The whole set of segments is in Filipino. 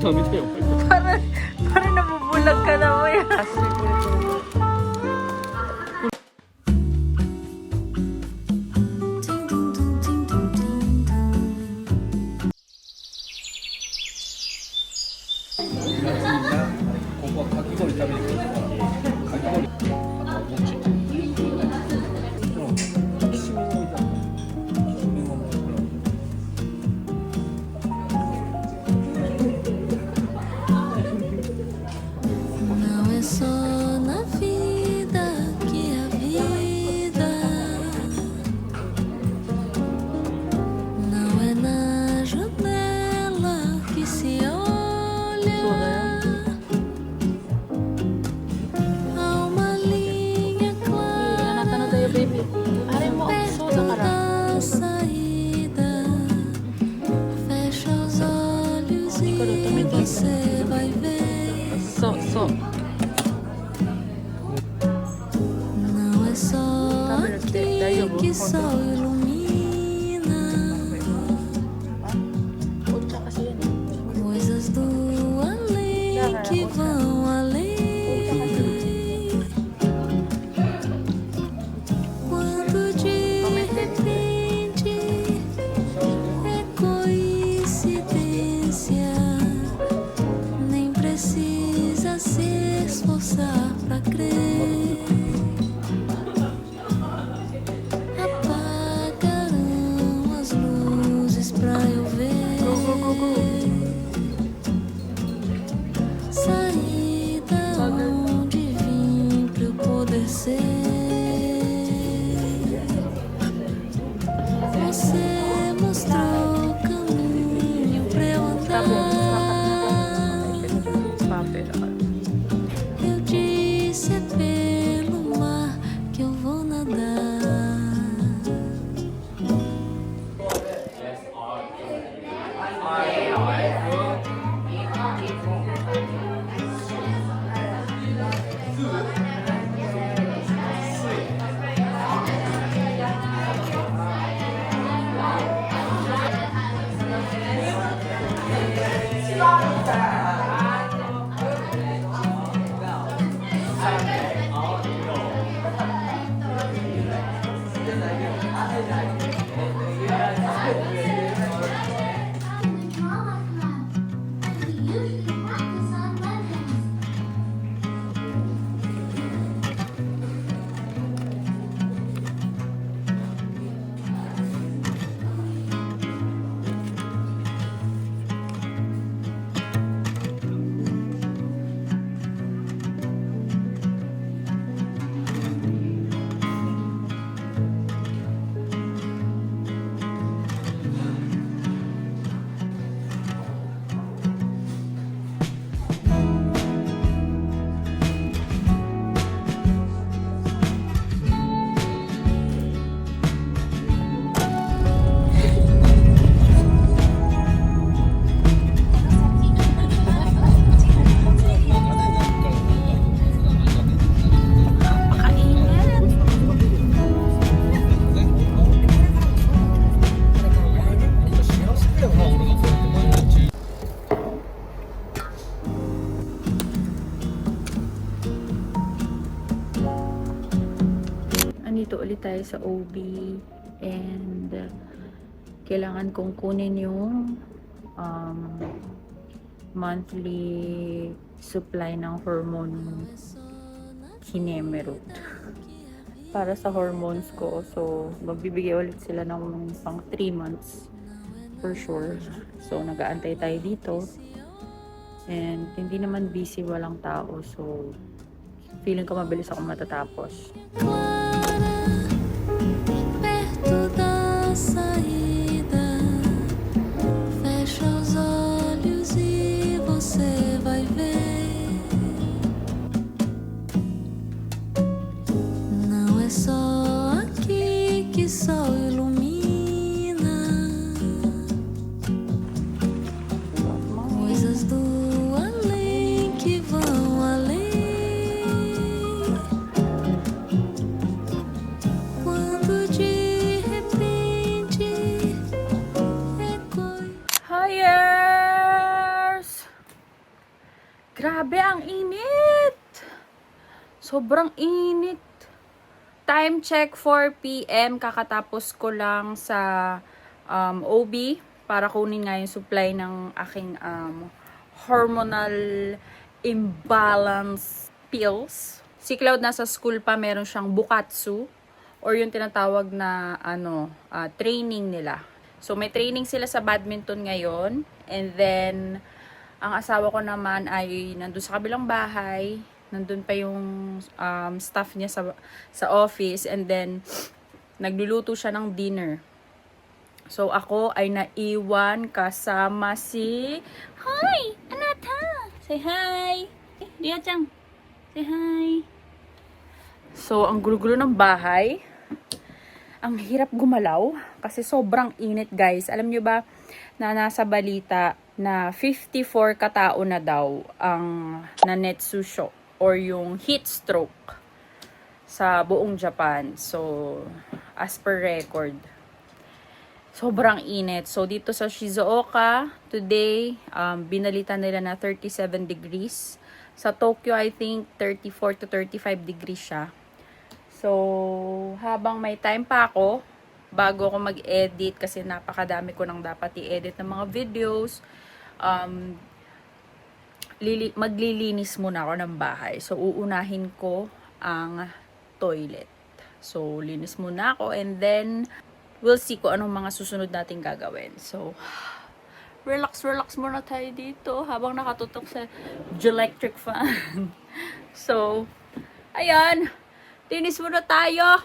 Parang nabubulag ka na mo yan. Não é só na vida que a vida não é na janela que se olha. Há uma linha clara perto da saída. Fecha os olhos e você vai ver. Não é só aqui que sol ilumina. Coisas do além que vão além. Quando de repente é coincidência, nem precisa se esforçar pra crer. Apagaram as luzes pra eu ver. Saída onde vim pra eu poder ser. Você mostrou o caminho pra eu andar. Eu disse é pelo mar que eu vou nadar. Andito ulit tayo sa OB and kailangan kong kunin yung monthly supply ng hormone Kinemerut para sa hormones ko. So, magbibigay ulit sila ng pang 3 months for sure. So, nag-aantay tayo dito. And hindi naman busy, walang tao. So, feeling ko mabilis ako matatapos. Perto da saída, fecha os olhos e você vai ver. Não é só aqui que sol ilumina. Coisas do além que vão além. Quando de repente Grabe, ang init! Sobrang init. Time check 4 p.m. Kakatapos ko lang sa OB para kunin nga yung supply ng aking hormonal imbalance pills. Si Cloud nasa school pa, meron siyang bukatsu or yung tinatawag na training nila. So may training sila sa badminton ngayon, and then ang asawa ko naman ay nandun sa kabilang bahay. Nandun pa yung staff niya sa office, and then nagluluto siya ng dinner. So ako ay naiwan kasama si Hi! Anata! Say hi! Dia-chan! Say hi! So ang gulo-gulo ng bahay. Ang hirap gumalaw kasi sobrang init, guys. Alam nyo ba na nasa balita na 54 katao na daw ang nanetsusho or yung heat stroke sa buong Japan. So, as per record, sobrang init. So, dito sa Shizuoka, today, binalita nila na 37 degrees. Sa Tokyo, I think, 34 to 35 degrees siya. So, habang may time pa ako, bago ako mag-edit, kasi napakadami ko nang dapat i-edit ng mga videos, maglilinis muna ako ng bahay. So, uunahin ko ang toilet. So, linis muna ako, and then we'll see kung anong mga susunod nating gagawin. So, relax muna tayo dito habang nakatutok sa electric fan. So, ayan. Linis muna tayo.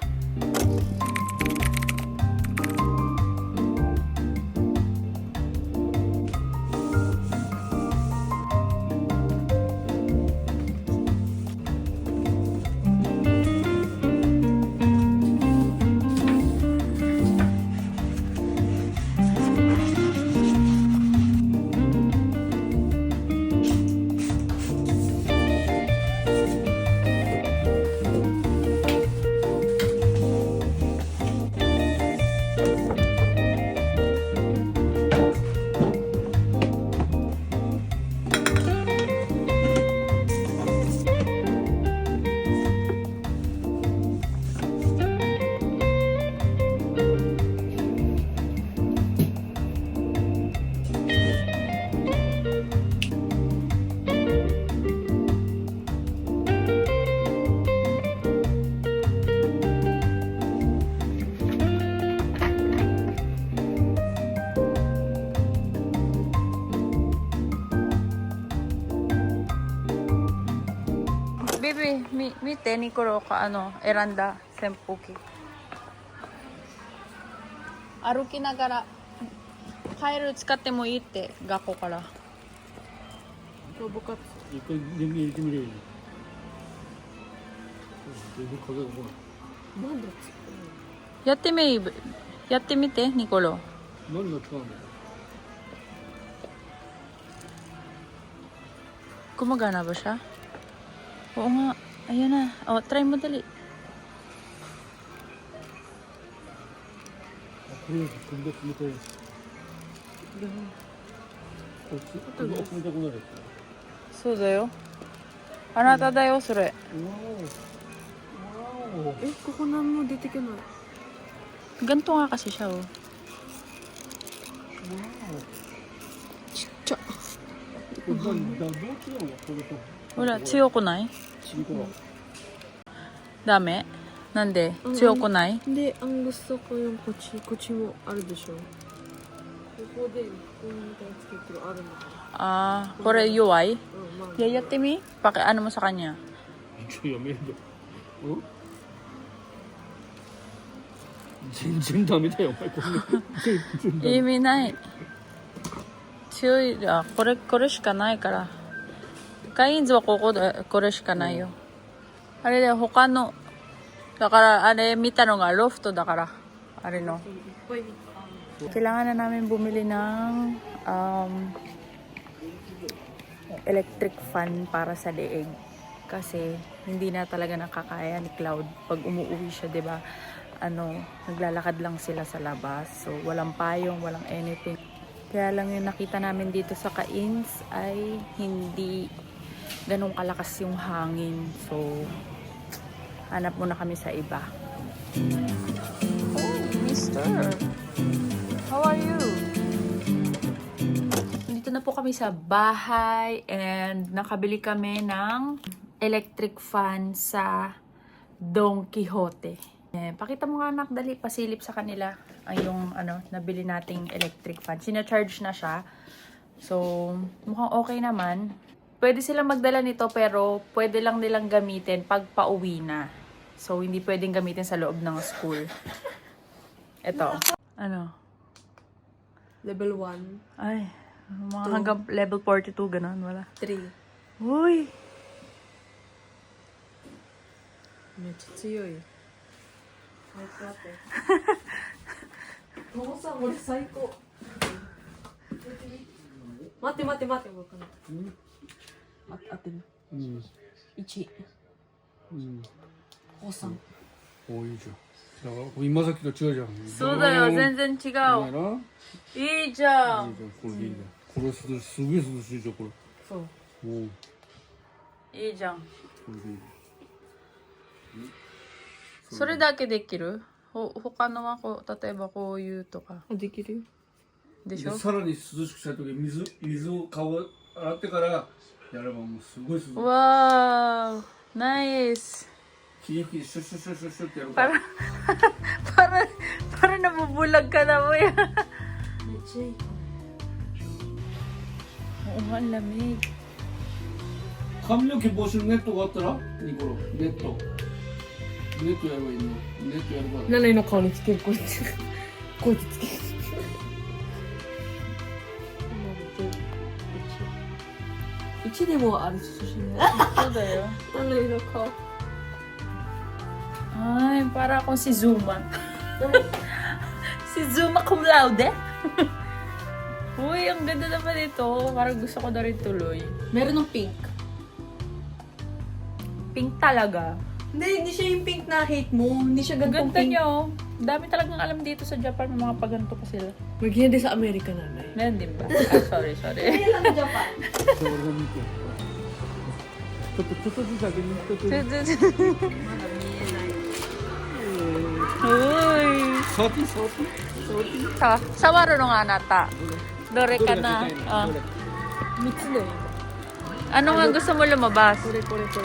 Baby, mite, Nikoro ka, eranda, senpuki. Aruki nagara, kairu tsukatte mo ii tte, gakko kara.一回電源入れてみればいいの。全然風が来ない。やってみて、ニコロ。何が使うんだよ。Gumagana ba siya? Oo nga. Ayan na. O, try mo dali. とりあえず首が冷たいやつ。首が冷たくなるやつ。そうだよ。あなただよ、それ。わお。わお。ここ何も出てこない。 Ganito nga kasi siya, oh.ちゃ。これどう違うのこれと。 Wala, tsuyoko nai? チリコラ。 Dame? Nande? Tsuyoko nai? De, ang gusto ko yung kochi. Kochi mo, aru desho. ここで、こうみたいにつけてるあるのか。 Ah, kore yuwai? まあ。 Yayate mi? Ano mo sa kanya? ちょやめるぞ。全然ダメだよお前これ。全然ダメ。意味ない。強い、これしかないから。カインズはこれしかないよ。あれで他の、だからあれ見たのがロフトだから。あれの。Kailangan na namin bumili ng electric fan para sa leeg. Kasi hindi na talaga nakakaya ni Cloud pag umuwi siya, 'di ba? Naglalakad lang sila sa labas. So walang payong, walang anything. Kaya lang yung nakita namin dito sa Cain's ay hindi ganun kalakas yung hangin. So, hanap muna kami sa iba. Oh, mister. How are you? Dito na po kami sa bahay and nakabili kami ng electric fan sa Don Quixote. Pakita mo nga anak, dali, pasilip sa kanila ay yung nabili nating electric fan. Sina-charge na siya. So, mukhang okay naman. Pwede silang magdala nito pero pwede lang nilang gamitin pag pauwi na. So, hindi pwedeng gamitin sa loob ng school. Ito. Ano? Level 1, Ay, mga hanggang level 42, ganun, wala. 3. Uy! めっちゃ強い。待って。もうさ、俺最高。待って。わかんない。合ってる。うん1。うんおさん。おいいじゃんだから今さっきと違うじゃんそうだよ、全然違いいなう。いいじゃん。いいじゃんこれでいいじゃんこれすげえ涼しいじゃんこれそう。おおいいじゃん。これでいいそれだけできる？他のは例えばこういうとか。あ、できるよ。でしょ？でさらに涼しくしたい時水を顔洗ってからやればもうすごい涼しいわー、ナイス。霧吹きでシュッシュッシュッシュッシュッってやるからpara nabubulag ka na mo yan. めっちゃいいかOo nga, ang lamig. 髪の毛防止のネットがあったらニコロネットやればいいのネットやるからな。ナナイの顔につける、こいつ。こいつつける。1でもあるしそうだよ。ナナイの顔。 Ay, para akong si Zuma. Si Zuma cum laude. Uy, ang ganda naman ito. Parang gusto ko na rin tuloy. Meron ng pink. Pink talaga. Hindi siya yung pink na hate mo. Hindi siya Ang gantong ganda pink. niya, oh. Dami talagang alam dito sa Japan. Mga paganto pa sila. Magiging din sa Amerika na. Meron din ba? Ah, sorry. lang sa Japan. 俺が見てちょっとずつだけ見てて Uy! 触っていい触っていい Sawaru no nga nata. Dore ka na. Ah. 3つだよ。 Ano nga gusto mo lumabas? これ。この4つ。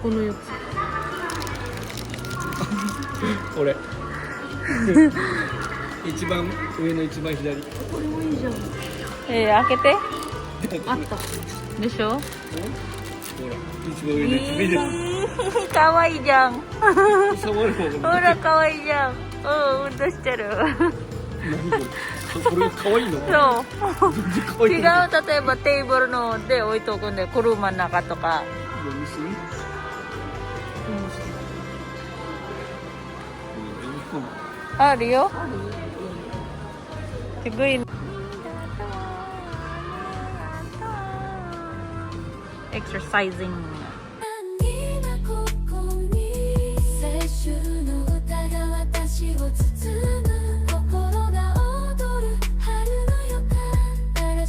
この4つ。俺一番上の一番左これもいいじゃん。 Eh, akite? あった。 Desho? ほら一番上の一番 Kawaii jang. 左触る方が Hora, kawaii jang. Oo, undo shiteru. これ可愛いのそう。違う、例えばテーブルので置いとくんで、車の中とか。見せみあるよ。すごい。Exercising. ここに青春の歌が私を包